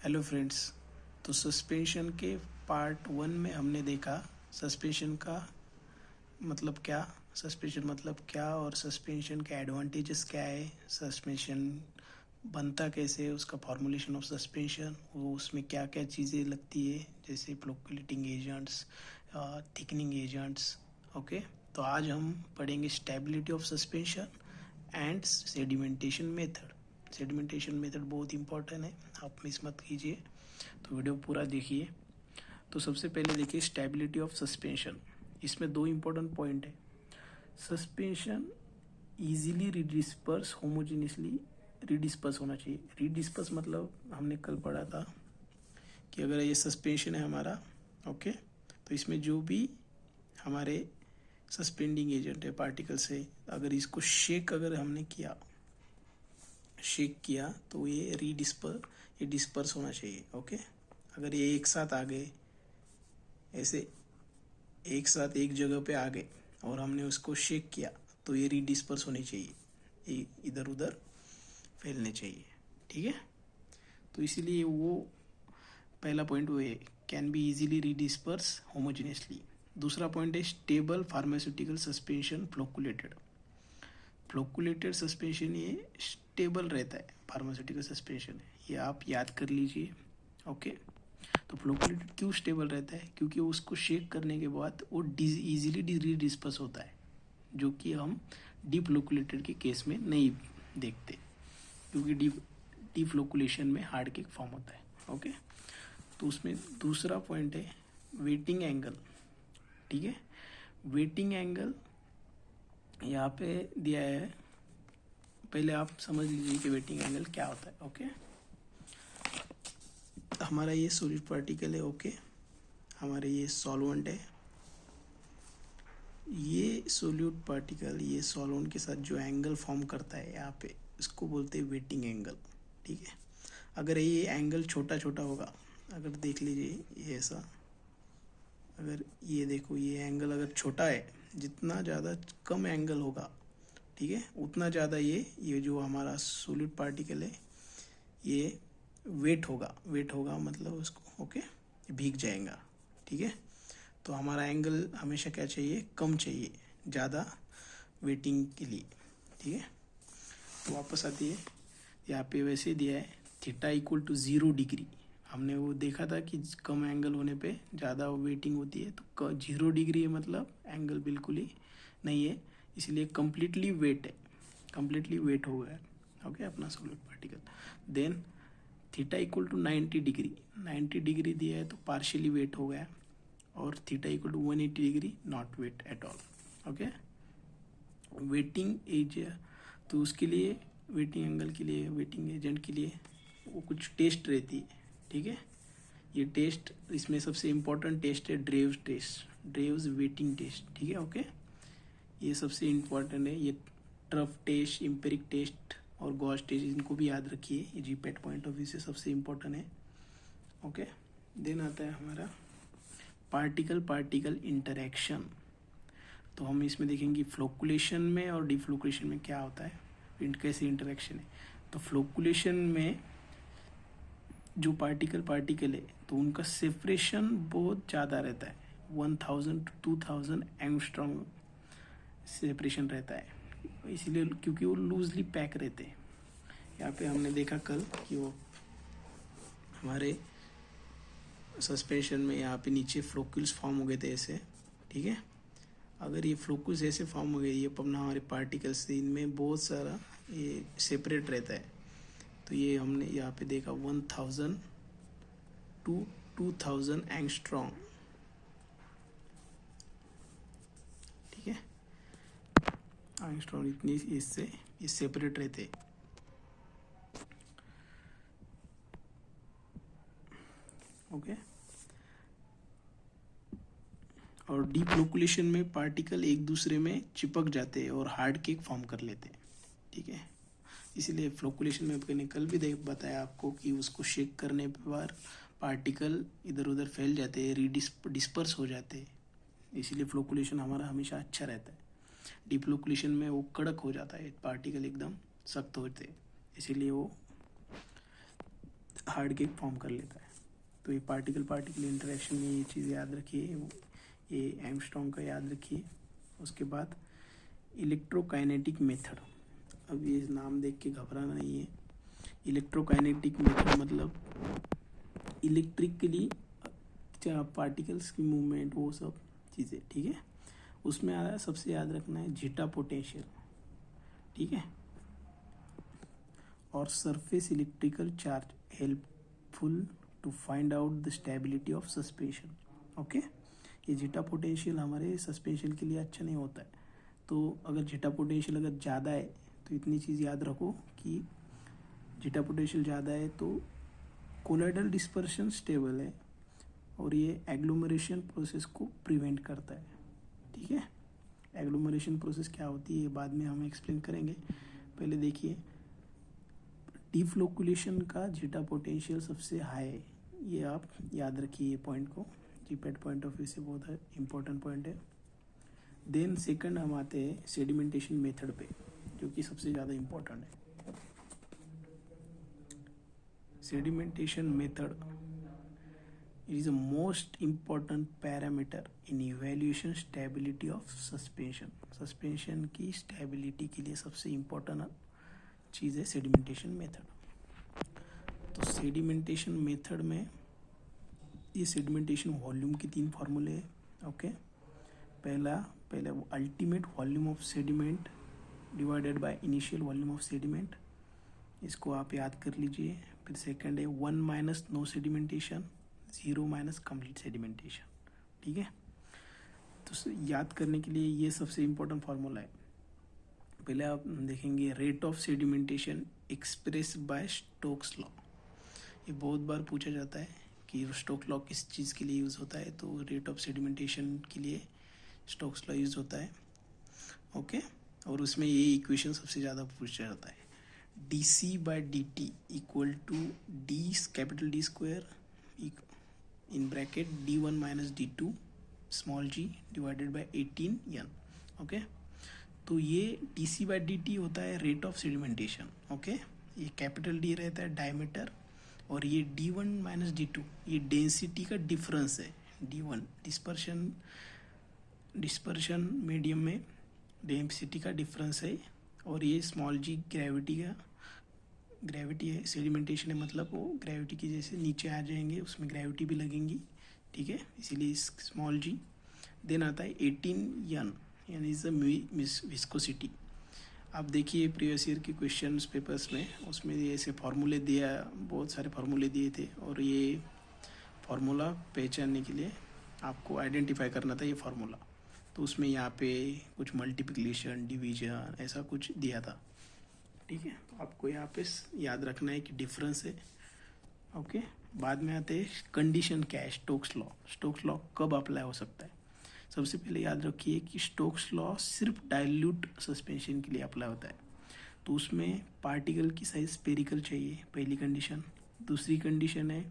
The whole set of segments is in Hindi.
Hello friends. तो सस्पेंशन के पार्ट 1 में हमने देखा सस्पेंशन का मतलब क्या, सस्पेंशन मतलब क्या और सस्पेंशन के एडवांटेजेस क्या है, सस्पेंशन बनता कैसे है, उसका फॉर्मुलेशन ऑफ सस्पेंशन, वो उसमें क्या क्या चीज़ें लगती है जैसे फ्लोकुलेटिंग एजेंट्स, थिकनिंग एजेंट्स। ओके, तो आज हम पढ़ेंगे stability of suspension and sedimentation method. Sedimentation method बहुत इंपॉर्टेंट है, आप मिस मत कीजिए, तो वीडियो पूरा देखिए। तो सबसे पहले देखिए स्टेबिलिटी ऑफ सस्पेंशन। इसमें दो इम्पोर्टेंट पॉइंट है। सस्पेंशन इजीली रिडिस्पर्स, होमोजीनियसली रिडिस्पर्स होना चाहिए। रिडिस्पर्स मतलब हमने कल पढ़ा था कि अगर ये सस्पेंशन है हमारा, ओके, तो इसमें जो भी हमारे सस्पेंडिंग एजेंट है पार्टिकल से, अगर इसको शेक अगर हमने किया, शेक किया तो ये ये डिस्पर्स होना चाहिए। ओके, अगर ये एक साथ आ गए, ऐसे एक साथ एक जगह पे आ गए और हमने उसको शेक किया तो ये रीडिस्पर्स होनी चाहिए, ये इधर उधर फैलने चाहिए। ठीक है, तो इसीलिए वो पहला पॉइंट वो है, कैन बी इजीली रीडिस्पर्स होमोजेनियसली। दूसरा पॉइंट है stable pharmaceutical suspension flocculated. Flocculated suspension ये स्टेबल रहता है, फार्मास्यूटिकल सस्पेंशन है, ये आप याद कर लीजिए। ओके, तो फ्लोकुलेटेड क्यों स्टेबल रहता है? क्योंकि उसको शेक करने के बाद वो इजीली डिस्पर्स होता है, जो कि हम डीफ्लोकुलेटेड के केस में नहीं देखते, क्योंकि डीफ्लोकुलेशन में हार्ड केक फॉर्म होता है। ओके, तो उसमें दूसरा पॉइंट है वेटिंग एंगल। ठीक है, वेटिंग एंगल यहाँ पे दिया है, पहले आप समझ लीजिए कि वेटिंग एंगल क्या होता है। ओके, हमारा ये सॉलिड पार्टिकल है, ओके, हमारे ये सॉल्वेंट है, ये सोल्यूट पार्टिकल ये सॉल्वेंट के साथ जो एंगल फॉर्म करता है यहाँ पे, इसको बोलते हैं वेटिंग एंगल। ठीक है, अगर ये एंगल छोटा छोटा होगा, अगर देख लीजिए ये ऐसा, अगर ये देखो ये एंगल अगर छोटा है, जितना ज़्यादा कम एंगल होगा, ठीक है, उतना ज़्यादा ये जो हमारा सॉलिड पार्टिकल है ये वेट होगा मतलब उसको, ओके, भीग जाएगा। ठीक है, तो हमारा एंगल हमेशा क्या चाहिए, कम चाहिए ज़्यादा वेटिंग के लिए। ठीक है, तो वापस आती है, यहाँ पे वैसे दिया है थीटा इक्वल टू 0 डिग्री। हमने वो देखा था कि कम एंगल होने पे ज़्यादा वेटिंग होती है, तो 0 डिग्री मतलब एंगल बिल्कुल ही नहीं है, इसलिए कम्प्लीटली वेट है, कम्प्लीटली वेट हो गया। ओके, अपना solid particle. Then theta equal to 90 degree, 90 degree दिया है तो पार्शियली वेट हो गया, और theta equal to 180 degree not wet at all. Okay, wetting edge, तो उसके लिए वेटिंग एंगल के लिए, वेटिंग एजेंट के लिए वो कुछ टेस्ट रहती है। ठीक है, ये टेस्ट, इसमें सबसे इम्पोर्टेंट टेस्ट है ड्रेव्स टेस्ट, ड्रेव्स वेटिंग टेस्ट। ठीक है, ओके, ये सबसे इम्पोर्टेंट है। ये ट्रफ टेस्ट, एम्पिरिक टेस्ट और गॉस टेस्ट, इनको भी याद रखिए, ये जीपैट पॉइंट ऑफ व्यू से सबसे इम्पोर्टेंट है। ओके, देन आता है हमारा पार्टिकल पार्टिकल इंटरेक्शन। तो हम इसमें देखेंगे फ्लोकुलेशन में और डिफ्लोकुलेशन में क्या होता है, कैसे इंटरेक्शन है। तो फ्लोकुलेशन में जो पार्टिकल है तो उनका सेपरेशन बहुत ज़्यादा रहता है, 1000 to 2000 एंगस्ट्रॉम सेपरेशन रहता है, इसीलिए क्योंकि वो लूजली पैक रहते हैं। यहाँ पे हमने देखा कल कि वो हमारे सस्पेंशन में यहाँ पे नीचे फ्लोक्यूल्स फॉर्म हो गए थे ऐसे। ठीक है, अगर ये फ्लोक्यूल्स ऐसे फॉर्म हो गए, ये अपना हमारे पार्टिकल्स थे, इनमें बहुत सारा ये सेपरेट रहता है, तो ये हमने यहाँ पे देखा 1000 to 2000 एंगस्ट्रॉम। ठीक है, एंगस्ट्रॉम इतनी इससे ये सेपरेट रहते। ओके, और डीफ्लोकुलेशन में पार्टिकल एक दूसरे में चिपक जाते हैं और हार्ड केक फॉर्म कर लेते हैं। ठीक है, इसीलिए फ्लोकुलेशन में मैंने कल भी बताया आपको कि उसको शेक करने पर पार्टिकल इधर उधर फैल जाते हैं, डिस्पर्स हो जाते हैं, इसीलिए फ्लोकुलेशन हमारा हमेशा अच्छा रहता है। डीफ्लोकुलेशन में वो कड़क हो जाता है, पार्टिकल एकदम सख्त होते हैं, इसीलिए वो हार्ड केक फॉर्म कर लेता है। तो ये पार्टिकल पार्टिकल इंटरेक्शन में ये चीज़ याद रखिए, ये एंगस्ट्रॉम का याद रखिए। उसके बाद इलेक्ट्रोकाइनेटिक मेथड, अब ये नाम देख के घबराना नहीं है। इलेक्ट्रोकाइनेटिक मेथड मतलब इलेक्ट्रिकली पार्टिकल्स की मूवमेंट, वो सब चीज़ें, ठीक है। उसमें सबसे याद रखना है जीटा पोटेंशियल, ठीक है, और surface electrical charge helpful to find out the stability of suspension. Okay, ये जीटा पोटेंशियल हमारे सस्पेंशन के लिए अच्छा नहीं होता है। तो अगर जीटा पोटेंशियल अगर ज़्यादा है तो इतनी चीज़ याद रखो कि जीटा पोटेंशियल ज़्यादा है तो कोलाइडल डिस्पर्शन स्टेबल है और ये एग्लोमरेशन प्रोसेस को प्रिवेंट करता है, ठीक है। एग्लोमरेशन प्रोसेस क्या होती है बाद में हम एक्सप्लेन करेंगे। पहले देखिए, डिफ्लोकुलेशन का जीटा पोटेंशियल सबसे हाई है, ये आप याद रखिए, ये पॉइंट को जीपैट पॉइंट ऑफ व्यू से बहुत है इंपॉर्टेंट पॉइंट है। देन सेकंड हम आते हैं सेडिमेंटेशन मेथड पे, जो कि सबसे ज़्यादा इम्पोर्टेंट है। Sedimentation method is the most important parameter in evaluation stability of suspension। Suspension की स्टेबिलिटी के लिए सबसे इम्पोर्टेंट चीज़ है सेडिमेंटेशन मेथड। तो सेडिमेंटेशन मेथड में ये सेडिमेंटेशन वॉल्यूम की 3 फार्मूले है। ओके, पहला ultimate volume of sediment divided by initial volume of sediment, इसको आप याद कर लीजिए। फिर सेकंड है 1 minus no sedimentation, 0 minus complete sedimentation, ठीक है। तो याद करने के लिए ये सबसे इम्पोर्टेंट फार्मूला है। पहले आप देखेंगे rate of sedimentation express bye Stokes law. ये बहुत बार पूछा जाता है कि स्टोक्स लॉ किस चीज़ के लिए यूज़ होता है, तो रेट ऑफ सेडिमेंटेशन के लिए स्टोक्स लॉ यूज़ होता है। ओके, और उसमें ये इक्वेशन सबसे ज़्यादा पूछा जाता है, D by D T equal to D capital D square in bracket d1 minus d2 small g divided by 18n। Okay, तो ये dc by dt होता है रेट ऑफ सेडिमेंटेशन। ओके, ये कैपिटल डी रहता है डायमीटर और ये d1 माइनस d2 ये डेंसिटी का डिफरेंस है। d1 डिस्पर्शन मीडियम में डेंसिटी का डिफरेंस है और ये स्मॉल जी ग्रेविटी है। सेडिमेंटेशन है मतलब वो ग्रेविटी की जैसे नीचे आ जाएंगे, उसमें ग्रेविटी भी लगेंगी, ठीक है, इसीलिए स्मॉल जी। देन आता है 18n यानी इज द विस्कोसिटी। आप देखिए प्रीवियस ईयर के क्वेश्चन पेपर्स में, उसमें ऐसे फार्मूले दिया, बहुत सारे फार्मूले दिए थे और ये फार्मूला पहचानने के लिए आपको आइडेंटिफाई करना था ये फार्मूला। तो उसमें यहाँ पे कुछ मल्टीप्लिकेशन, डिवीजन, ऐसा कुछ दिया था, ठीक है। तो आपको यहाँ पे याद रखना है कि डिफरेंस है। ओके, बाद में आते हैं कंडीशन क्या है, स्टोक्स लॉ। स्टोक्स लॉ कब अप्लाई हो सकता है? सबसे पहले याद रखिए कि स्टोक्स लॉ सिर्फ डाइल्यूट सस्पेंशन के लिए अप्लाई होता है। तो उसमें पार्टिकल की साइज स्फेरिकल चाहिए, पहली कंडीशन। दूसरी कंडीशन है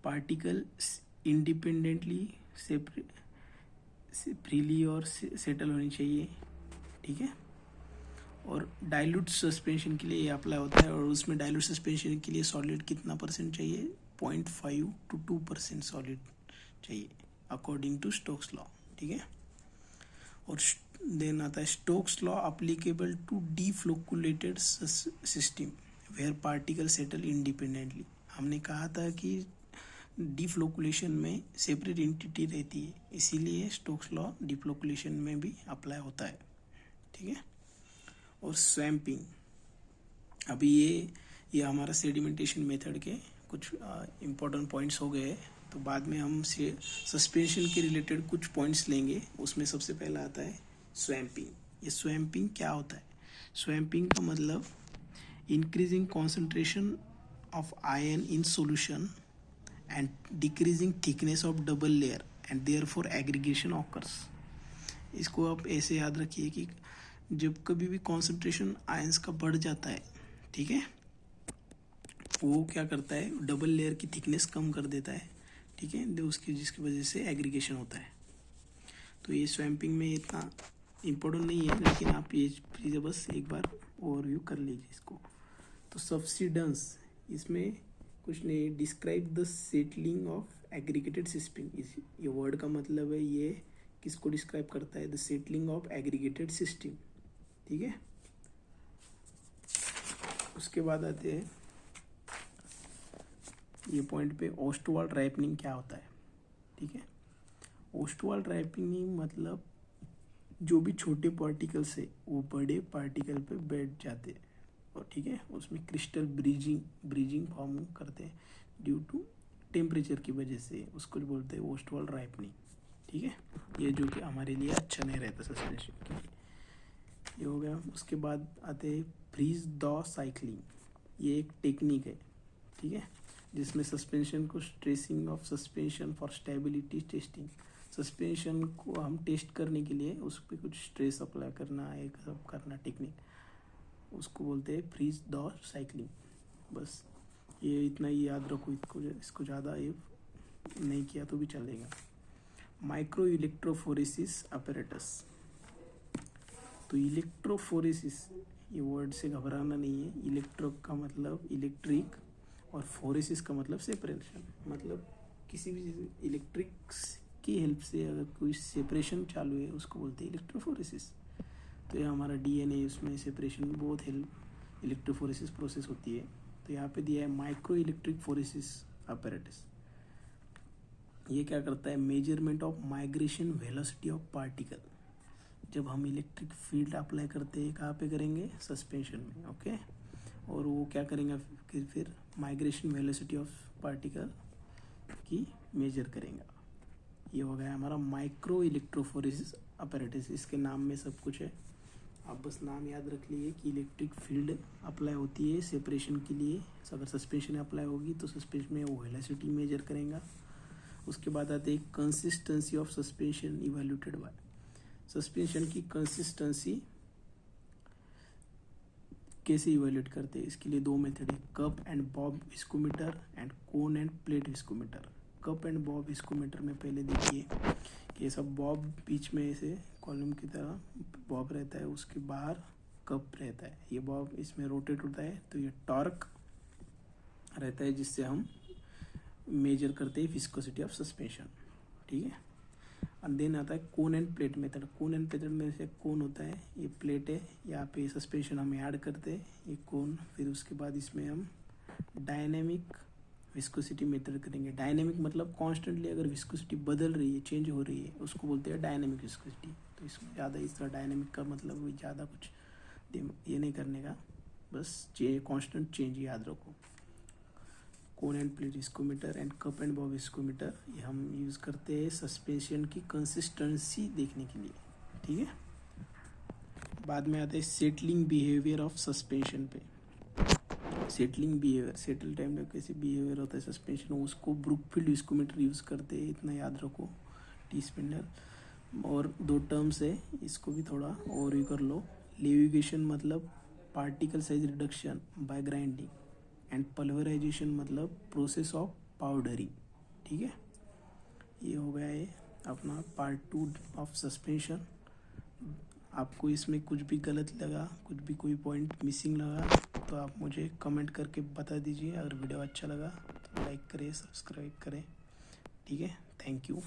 पार्टिकल इंडिपेंडेंटली फ्रीली और सेटल होनी चाहिए, ठीक है। और डाइल्यूट सस्पेंशन के लिए ये अप्लाई होता है और उसमें डाइल्यूट सस्पेंशन के लिए सॉलिड कितना परसेंट चाहिए, 0.5 to 2% सॉलिड चाहिए अकॉर्डिंग टू स्टोक्स लॉ, ठीक है। और देन आता है Stokes law applicable to deflocculated system where particle settle independently. हमने कहा था कि डीफ्लोकुलेशन में सेपरेट एंटिटी रहती है, इसीलिए स्टोक्स लॉ डीफ्लोकुलेशन में भी अप्लाई होता है, ठीक है। और स्वैम्पिंग, अभी ये हमारा सेडिमेंटेशन मेथड के कुछ इम्पोर्टेंट पॉइंट्स हो गए। तो बाद में हम से सस्पेंशन के रिलेटेड कुछ पॉइंट्स लेंगे। उसमें सबसे पहला आता है स्वैम्पिंग। ये स्वैम्पिंग क्या होता है? स्वैम्पिंग का मतलब increasing concentration of ion in solution and decreasing thickness of double layer and therefore aggregation occurs. इसको आप ऐसे याद रखिए कि जब कभी भी कॉन्सेंट्रेशन आयंस का बढ़ जाता है, ठीक है, वो क्या करता है, डबल लेयर की थिकनेस कम कर देता है, ठीक है, उसकी जिसकी वजह से एग्रीगेशन होता है। तो ये स्वैम्पिंग में इतना इम्पोर्टेंट नहीं है, लेकिन आप ये बस एक बार ओवरव्यू कर लीजिए इसको। तो सब्सिडेंस इसमें कुछ नहीं, describe the settling of aggregated system. इस ये वर्ड का मतलब है, ये किसको डिस्क्राइब करता है, the settling of aggregated system, ठीक है। उसके बाद आते हैं ये पॉइंट पे, ओस्टवाल्ड राइपनिंग क्या होता है, ठीक है। ओस्टवाल्ड राइपनिंग मतलब जो भी छोटे पार्टिकल्स है वो बड़े पार्टिकल पे बैठ जाते हैं, और ठीक है, उसमें क्रिस्टल ब्रीजिंग फॉर्म करते हैं ड्यू टू टेम्परेचर की वजह से, उसको बोलते हैं ओस्टवाल्ड राइपनिंग, ठीक है। ये जो कि हमारे लिए अच्छा नहीं रहता सस्पेंशन के लिए, ये हो गया। उसके बाद आते हैं फ्रीज द साइक्लिंग, ये एक टेक्निक है, ठीक है, जिसमें सस्पेंशन को stressing of suspension for stability testing, suspension को हम टेस्ट करने के लिए उस पर कुछ स्ट्रेस अप्लाई करना, एक सब करना टेक्निक, उसको बोलते हैं फ्रीज द साइक्लिंग। बस ये इतना ही याद रखो, इसको ज़्यादा ये नहीं किया तो भी चलेगा। माइक्रो इलेक्ट्रोफोरेसिस अपैरेटस, तो इलेक्ट्रोफोरेसिस ये वर्ड से घबराना नहीं है। इलेक्ट्रो का मतलब इलेक्ट्रिक और फोरेसिस का मतलब सेपरेशन, मतलब किसी भी चीज़ इलेक्ट्रिक्स की हेल्प से अगर कोई सेपरेशन चालू है उसको बोलते हैं इलेक्ट्रोफोरेसिस। तो ये हमारा डीएनए, उसमें सेपरेशन में बहुत हेल्प इलेक्ट्रोफोरेसिस प्रोसेस होती है। तो यहाँ पे दिया है माइक्रो इलेक्ट्रिक फोरेसिस अपैरेटस। ये क्या करता है, measurement of migration velocity of particle. जब हम इलेक्ट्रिक फील्ड अप्लाई करते हैं कहाँ पे करेंगे, सस्पेंशन में, ओके। और वो क्या करेंगे फिर माइग्रेशन वेलोसिटी ऑफ पार्टिकल की मेजर करेंगे। ये हो गया हमारा माइक्रो इलेक्ट्रोफोरेसिस अपैरेटस। इसके नाम में सब कुछ है, आप बस नाम याद रख लिए कि इलेक्ट्रिक फील्ड अप्लाई होती है सेपरेशन के लिए, अगर सस्पेंशन अप्लाई होगी तो सस्पेंशन में वो वेलोसिटी मेजर करेंगे। उसके बाद आते हैं consistency of suspension evaluated by, suspension की कंसिस्टेंसी कैसे इवेल्यूएट करते हैं, इसके लिए दो मेथड है, cup and bob viscometer and cone and plate viscometer. Cup and bob viscometer में पहले देखिए कि सब बॉब बीच में ऐसे कॉलम की तरह बॉब रहता है, उसके बाहर कप रहता है, ये बॉब इसमें रोटेट होता है, तो ये टॉर्क रहता है जिससे हम मेजर करते हैं विस्कोसिटी ऑफ सस्पेंशन, ठीक है। और देन आता है कोन and plate method. Cone and plate में से कोन होता है, ये प्लेट है, यहाँ पे सस्पेंशन हम ऐड करते हैं, ये कोन, फिर उसके बाद इसमें हम डायनेमिक विस्कोसिटी मेथड करेंगे। डायनेमिक मतलब कॉन्स्टेंटली अगर विस्कोसिटी बदल रही है, चेंज हो रही है, उसको बोलते हैं डायनेमिक विस्कोसिटी। तो इसमें ज़्यादा इस तरह डायनेमिक का मतलब ज़्यादा कुछ ये नहीं करने का, बस कॉन्स्टेंट चेंज याद रखो। कोन and plate viscometer and cup and bob viscometer ये हम यूज़ करते हैं सस्पेंशन की कंसिस्टेंसी देखने के लिए, ठीक है। बाद में आते हैं सेटलिंग बिहेवियर ऑफ सस्पेंशन पे। सेटलिंग बिहेवियर, सेटल टाइम में कैसे बिहेवियर होता है सस्पेंशन, उसको ब्रुकफील्ड विस्कोमीटर यूज़ करते हैं, इतना याद रखो, टी स्पिंडल। और दो टर्म्स है, इसको भी थोड़ा और भी कर लो। लेविगेशन मतलब particle size reduction by grinding, and pulverization मतलब प्रोसेस ऑफ पाउडरिंग, ठीक है। ये हो गया है अपना पार्ट 2 ऑफ सस्पेंशन। आपको इसमें कुछ भी गलत लगा, कुछ भी कोई पॉइंट मिसिंग लगा तो आप मुझे कमेंट करके बता दीजिए। अगर वीडियो अच्छा लगा तो लाइक करें, सब्सक्राइब करें, ठीक है। Thank you.